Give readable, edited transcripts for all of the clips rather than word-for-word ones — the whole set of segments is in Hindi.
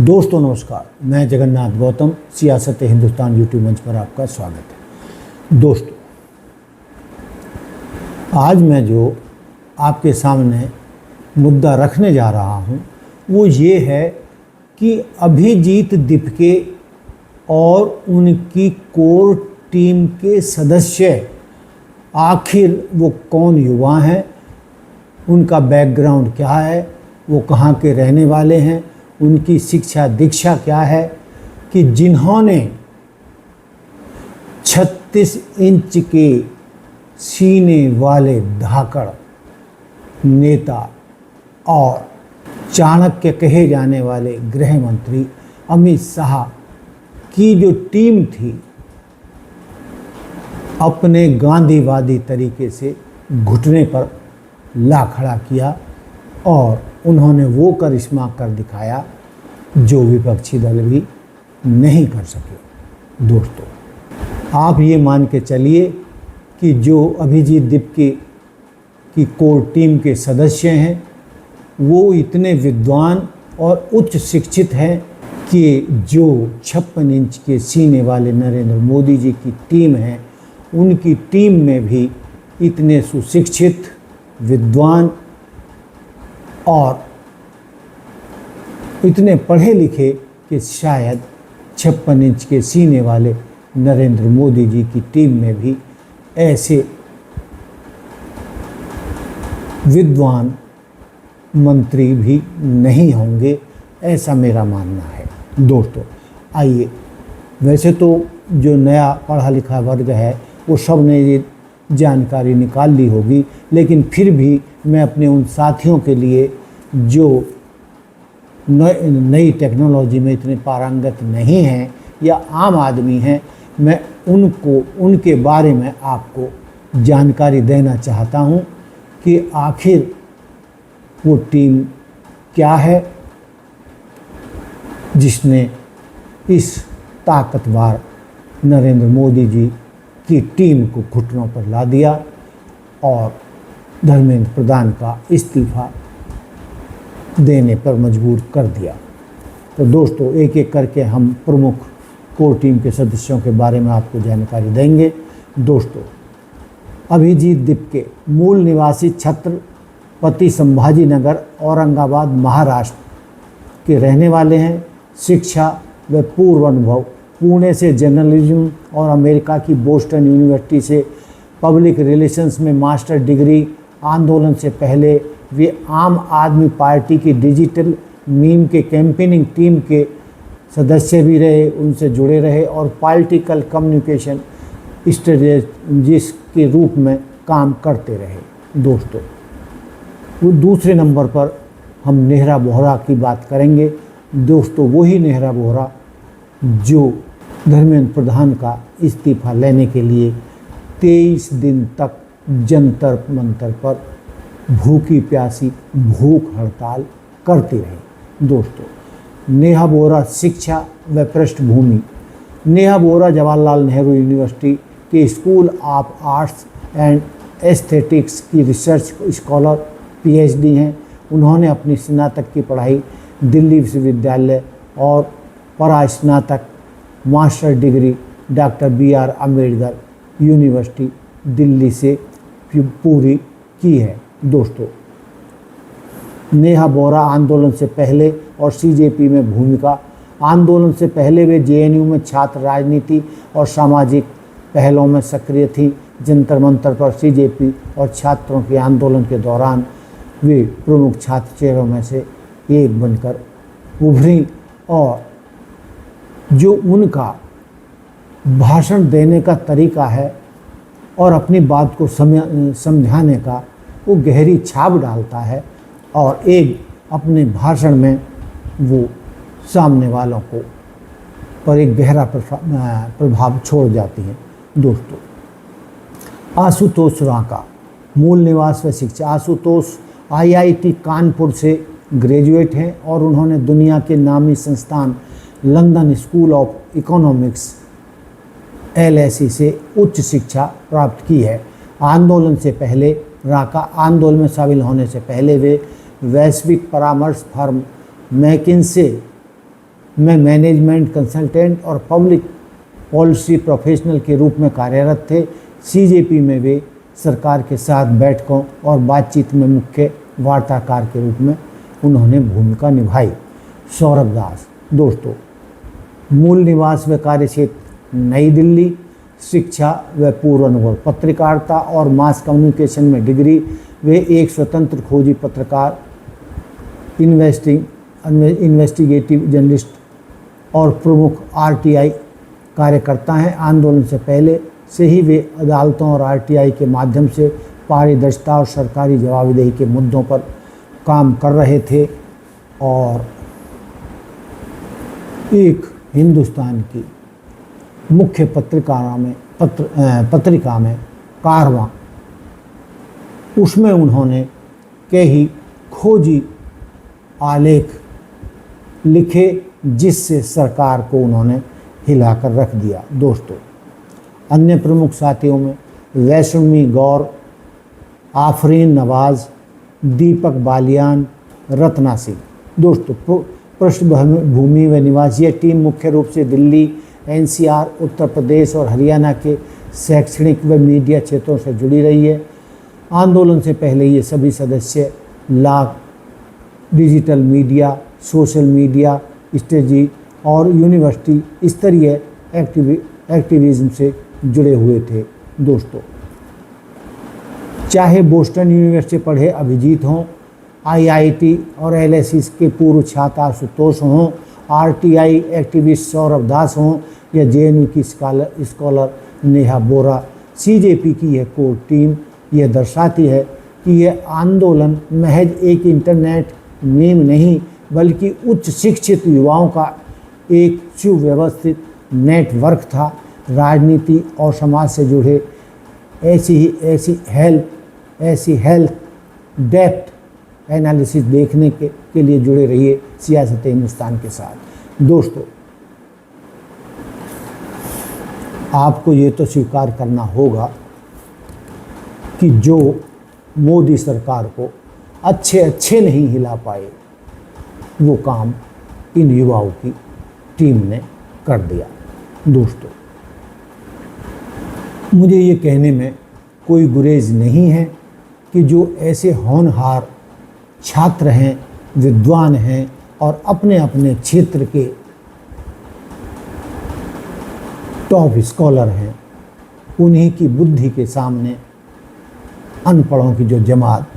दोस्तों नमस्कार, मैं जगन्नाथ गौतम, सियासत हिंदुस्तान यूट्यूब मंच पर आपका स्वागत है। दोस्तों, आज मैं जो आपके सामने मुद्दा रखने जा रहा हूँ वो ये है कि अभिजीत दीपके और उनकी कोर टीम के सदस्य आखिर वो कौन युवा हैं, उनका बैकग्राउंड क्या है, वो कहाँ के रहने वाले हैं, उनकी शिक्षा दीक्षा क्या है कि जिन्होंने 36 इंच के सीने वाले धाकड़ नेता और चाणक्य कहे जाने वाले गृह मंत्री अमित शाह की जो टीम थी, अपने गांधीवादी तरीके से घुटने पर ला खड़ा किया और उन्होंने वो करिश्मा कर दिखाया जो विपक्षी दल भी नहीं कर सके। दोस्तों, आप ये मान के चलिए कि जो अभिजीत दीपके की कोर टीम के सदस्य हैं वो इतने विद्वान और उच्च शिक्षित हैं कि जो 56 इंच के सीने वाले नरेंद्र मोदी जी की टीम है, उनकी टीम में भी इतने सुशिक्षित, विद्वान और इतने पढ़े लिखे कि शायद 56 इंच के सीने वाले नरेंद्र मोदी जी की टीम में भी ऐसे विद्वान मंत्री भी नहीं होंगे, ऐसा मेरा मानना है। दोस्तों, आइए, वैसे तो जो नया पढ़ा लिखा वर्ग है वो सब ने ये जानकारी निकाल ली होगी, लेकिन फिर भी मैं अपने उन साथियों के लिए जो नई टेक्नोलॉजी में इतने पारंगत नहीं हैं या आम आदमी हैं, मैं उनके बारे में आपको जानकारी देना चाहता हूं कि आखिर वो टीम क्या है जिसने इस ताकतवर नरेंद्र मोदी जी की टीम को घुटनों पर ला दिया और धर्मेंद्र प्रधान का इस्तीफा देने पर मजबूर कर दिया। तो दोस्तों, एक एक करके हम प्रमुख कोर टीम के सदस्यों के बारे में आपको जानकारी देंगे। दोस्तों, अभिजीत दीपके मूल निवासी छत्रपति संभाजी नगर, औरंगाबाद, महाराष्ट्र के रहने वाले हैं। शिक्षा व पूर्व अनुभव: पुणे से जर्नलिज्म और अमेरिका की बोस्टन यूनिवर्सिटी से पब्लिक रिलेशंस में मास्टर डिग्री। आंदोलन से पहले वे आम आदमी पार्टी की डिजिटल मीम के कैंपेनिंग टीम के सदस्य भी रहे, उनसे जुड़े रहे और पॉलिटिकल कम्युनिकेशन स्ट्रेटजिस्ट के रूप में काम करते रहे। दोस्तों, वो दूसरे नंबर पर हम नेहरा बोहरा की बात करेंगे। दोस्तों, वही नेहरा बोहरा जो धर्मेंद्र प्रधान का इस्तीफा लेने के लिए 23 दिन तक जंतर मंतर पर भूखी प्यासी भूख हड़ताल करती रही। दोस्तों, नेहा बोहरा शिक्षा व पृष्ठभूमि: नेहा बोहरा जवाहरलाल नेहरू यूनिवर्सिटी के school of arts and aesthetics की रिसर्च स्कॉलर पीएचडी हैं। उन्होंने अपनी स्नातक की पढ़ाई दिल्ली विश्वविद्यालय और परास्नातक master degree doctor BR Ambedkar university Delhi से पूरी की है। दोस्तों, नेहा बोहरा आंदोलन से पहले और CJP में भूमिका: आंदोलन से पहले वे JNU में छात्र राजनीति और सामाजिक पहलों में सक्रिय थी। जंतर मंतर पर CJP और छात्रों के आंदोलन के दौरान वे प्रमुख छात्र चेहरों में से एक बनकर उभरी और जो उनका भाषण देने का तरीका है और अपनी बात को समझाने का वो गहरी छाप डालता है और एक अपने भाषण में वो सामने वालों को पर एक गहरा प्रभाव छोड़ जाती है। दोस्तों, आशुतोष रांका मूल निवास व शिक्षा: आशुतोष IIT कानपुर से ग्रेजुएट हैं और उन्होंने दुनिया के नामी संस्थान London school of economics LSE से उच्च शिक्षा प्राप्त की है। आंदोलन से पहले आंदोलन में शामिल होने से पहले वे वैश्विक परामर्श फर्म मैकिन्से में मैनेजमेंट कंसल्टेंट और पब्लिक पॉलिसी प्रोफेशनल के रूप में कार्यरत थे। सीजेपी में वे सरकार के साथ बैठकों और बातचीत में मुख्य वार्ताकार के रूप में उन्होंने भूमिका निभाई। सौरभ दास दोस्तों, मूल निवास व कार्यक्षेत्र नई दिल्ली, शिक्षा व पूर्व अनुभव पत्रकारिता और मास कम्युनिकेशन में डिग्री। वे एक स्वतंत्र खोजी पत्रकार, इन्वेस्टिगेटिव जर्नलिस्ट और प्रमुख आरटीआई कार्यकर्ता हैं। आंदोलन से पहले से ही वे अदालतों और आरटीआई के माध्यम से पारदर्शिता और सरकारी जवाबदेही के मुद्दों पर काम कर रहे थे और एक हिंदुस्तान की मुख्य पत्रिका में कारवां, उसमें उन्होंने कई खोजी आलेख लिखे जिससे सरकार को उन्होंने हिलाकर रख दिया। दोस्तों, अन्य प्रमुख साथियों में वैष्णवी गौर, आफरीन नवाज, दीपक बालियान, रत्ना सिंह। दोस्तों, पृष्ठभूमि व निवास ये टीम मुख्य रूप से दिल्ली, एनसीआर, उत्तर प्रदेश और हरियाणा के शैक्षणिक व मीडिया क्षेत्रों से जुड़ी रही है। आंदोलन से पहले ये सभी सदस्य digital media, social media strategy और यूनिवर्सिटी स्तरीय एक्टिविज्म से जुड़े हुए थे। दोस्तों, चाहे बोस्टन यूनिवर्सिटी पढ़े अभिजीत हों, आईआईटी और एलएससी के पूर्व छात्र आशुतोष हों, आरटीआई एक्टिविस्ट सौरभ दास हों या जेएनयू की स्कॉलर नेहा बोरा, सीजेपी की यह कोर टीम यह दर्शाती है कि यह आंदोलन महज एक इंटरनेट मीम नहीं बल्कि उच्च शिक्षित युवाओं का एक सुव्यवस्थित नेटवर्क था। राजनीति और समाज से जुड़े ऐसी हेल्थ डेप्थ एनालिसिस देखने के लिए जुड़े रहिए सियासत हिंदुस्तान के साथ। दोस्तों, आपको ये तो स्वीकार करना होगा कि जो मोदी सरकार को अच्छे नहीं हिला पाए वो काम इन युवाओं की टीम ने कर दिया। दोस्तों, मुझे ये कहने में कोई गुरेज नहीं है कि जो ऐसे होनहार छात्र हैं, विद्वान हैं और अपने अपने क्षेत्र के टॉप स्कॉलर हैं, उन्हीं की बुद्धि के सामने अनपढ़ों की जो जमात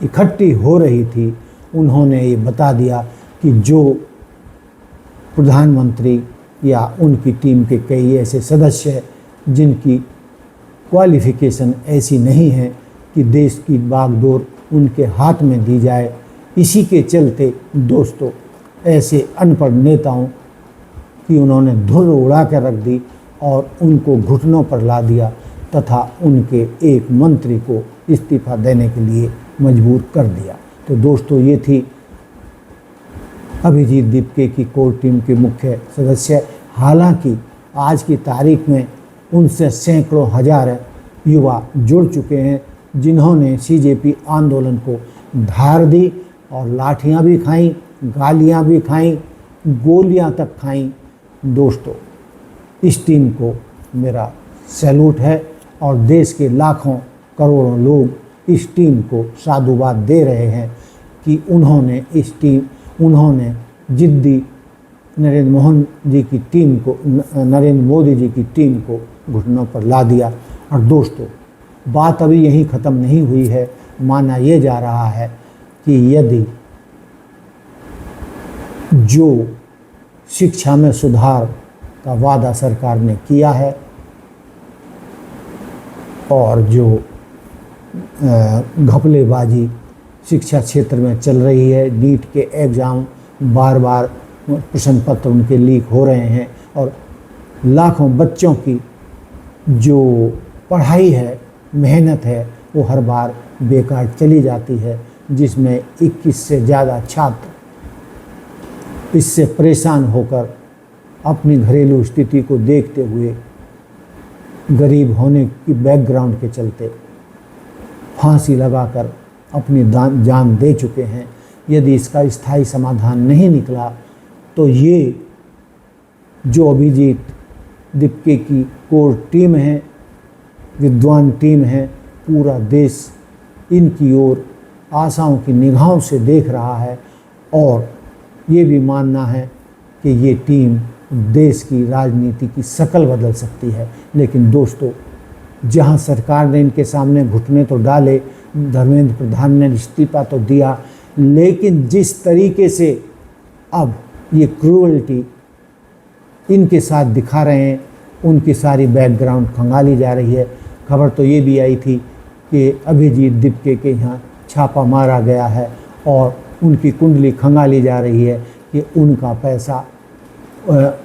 इकट्ठी हो रही थी, उन्होंने ये बता दिया कि जो प्रधानमंत्री या उनकी टीम के कई ऐसे सदस्य जिनकी क्वालिफ़िकेशन ऐसी नहीं है कि देश की बागडोर उनके हाथ में दी जाए, इसी के चलते दोस्तों ऐसे अनपढ़ नेताओं की उन्होंने धुर उड़ा कर रख दी और उनको घुटनों पर ला दिया तथा उनके एक मंत्री को इस्तीफा देने के लिए मजबूर कर दिया। तो दोस्तों, ये थी अभिजीत दीपके की कोर टीम के मुख्य सदस्य। हालांकि आज की तारीख में उनसे सैकड़ों हजार युवा जुड़ चुके हैं जिन्होंने सीजेपी आंदोलन को धार दी और लाठियां भी खाईं, गालियां भी खाईं, गोलियां तक खाईं। दोस्तों, इस टीम को मेरा सैल्यूट है और देश के लाखों करोड़ों लोग इस टीम को साधुवाद दे रहे हैं कि उन्होंने जिद्दी नरेंद्र मोदी जी की टीम को घुटनों पर ला दिया। और दोस्तों, बात अभी यहीं ख़त्म नहीं हुई है। माना यह जा रहा है कि यदि जो शिक्षा में सुधार का वादा सरकार ने किया है और जो घपलेबाजी शिक्षा क्षेत्र में चल रही है, नीट के एग्ज़ाम बार प्रश्न पत्र उनके लीक हो रहे हैं और लाखों बच्चों की जो पढ़ाई है, मेहनत है, वो हर बार बेकार चली जाती है, जिसमें 21 से ज़्यादा छात्र इससे परेशान होकर अपनी घरेलू स्थिति को देखते हुए गरीब होने की बैकग्राउंड के चलते फांसी लगाकर अपनी जान दे चुके हैं। यदि इसका स्थायी समाधान नहीं निकला तो ये जो अभिजीत दीपके की कोर टीम है, विद्वान टीम है, पूरा देश इनकी ओर आशाओं की निगाहों से देख रहा है और ये भी मानना है कि ये टीम देश की राजनीति की शक्ल बदल सकती है। लेकिन दोस्तों, जहां सरकार ने इनके सामने घुटने तो डाले, धर्मेंद्र प्रधान ने इस्तीफा तो दिया, लेकिन जिस तरीके से अब ये क्रूअल्टी इनके साथ दिखा रहे हैं, उनकी सारी बैकग्राउंड खंगाली जा रही है। खबर तो ये भी आई थी कि अभिजीत दीपके के यहाँ छापा मारा गया है और उनकी कुंडली खंगाली जा रही है कि उनका पैसा,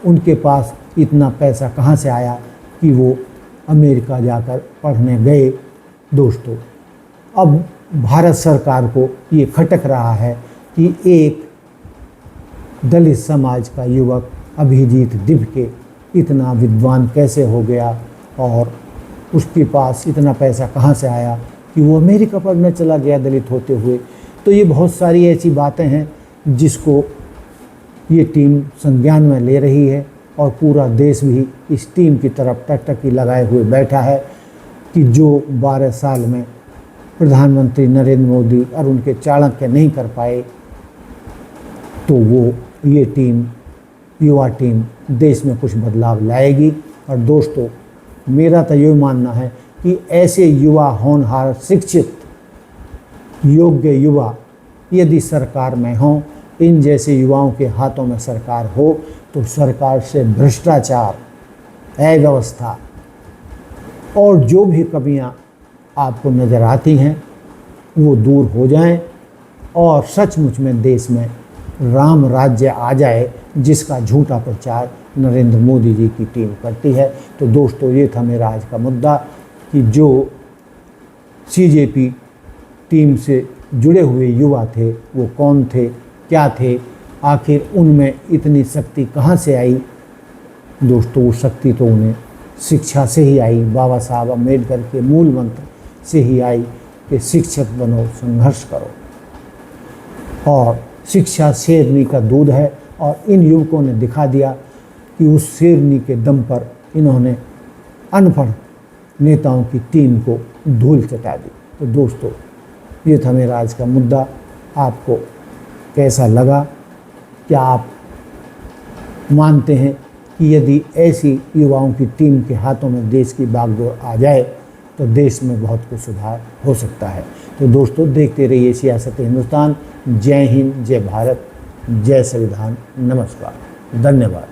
उनके पास इतना पैसा कहाँ से आया कि वो अमेरिका जाकर पढ़ने गए। दोस्तों, अब भारत सरकार को ये खटक रहा है कि एक दलित समाज का युवक अभिजीत दीपके इतना विद्वान कैसे हो गया और उसके पास इतना पैसा कहाँ से आया कि वो अमेरिका पढ़ने चला गया दलित होते हुए। तो ये बहुत सारी ऐसी बातें हैं जिसको ये टीम संज्ञान में ले रही है और पूरा देश भी इस टीम की तरफ टकटकी लगाए हुए बैठा है कि जो 12 साल में प्रधानमंत्री नरेंद्र मोदी और उनके चाणक्य नहीं कर पाए, तो वो ये टीम, युवा टीम देश में कुछ बदलाव लाएगी। और दोस्तों, मेरा तो ये मानना है कि ऐसे युवा, होनहार, शिक्षित, योग्य युवा यदि सरकार में हों, इन जैसे युवाओं के हाथों में सरकार हो, तो सरकार से भ्रष्टाचार, अव्यवस्था और जो भी कमियां आपको नज़र आती हैं वो दूर हो जाएं और सचमुच में देश में राम राज्य आ जाए, जिसका झूठा प्रचार नरेंद्र मोदी जी की टीम करती है। तो दोस्तों, ये था मेरा आज का मुद्दा कि जो CJP टीम से जुड़े हुए युवा थे वो कौन थे, क्या थे, आखिर उनमें इतनी शक्ति कहाँ से आई। दोस्तों, वो शक्ति तो उन्हें शिक्षा से ही आई, बाबा साहब अम्बेडकर के मूल मंत्र से ही आई कि शिक्षक बनो, संघर्ष करो। और शिक्षा शेरनी का दूध है और इन युवकों ने दिखा दिया कि उस शेरनी के दम पर इन्होंने अनपढ़ नेताओं की टीम को धूल चटा दी। तो दोस्तों, ये था मेरा आज का मुद्दा। आपको कैसा लगा? क्या आप मानते हैं कि यदि ऐसी युवाओं की टीम के हाथों में देश की बागडोर आ जाए तो देश में बहुत कुछ सुधार हो सकता है? तो दोस्तों, देखते रहिए सियासत हिंदुस्तान। जय हिंद, जय भारत, जय संविधान। नमस्कार, धन्यवाद।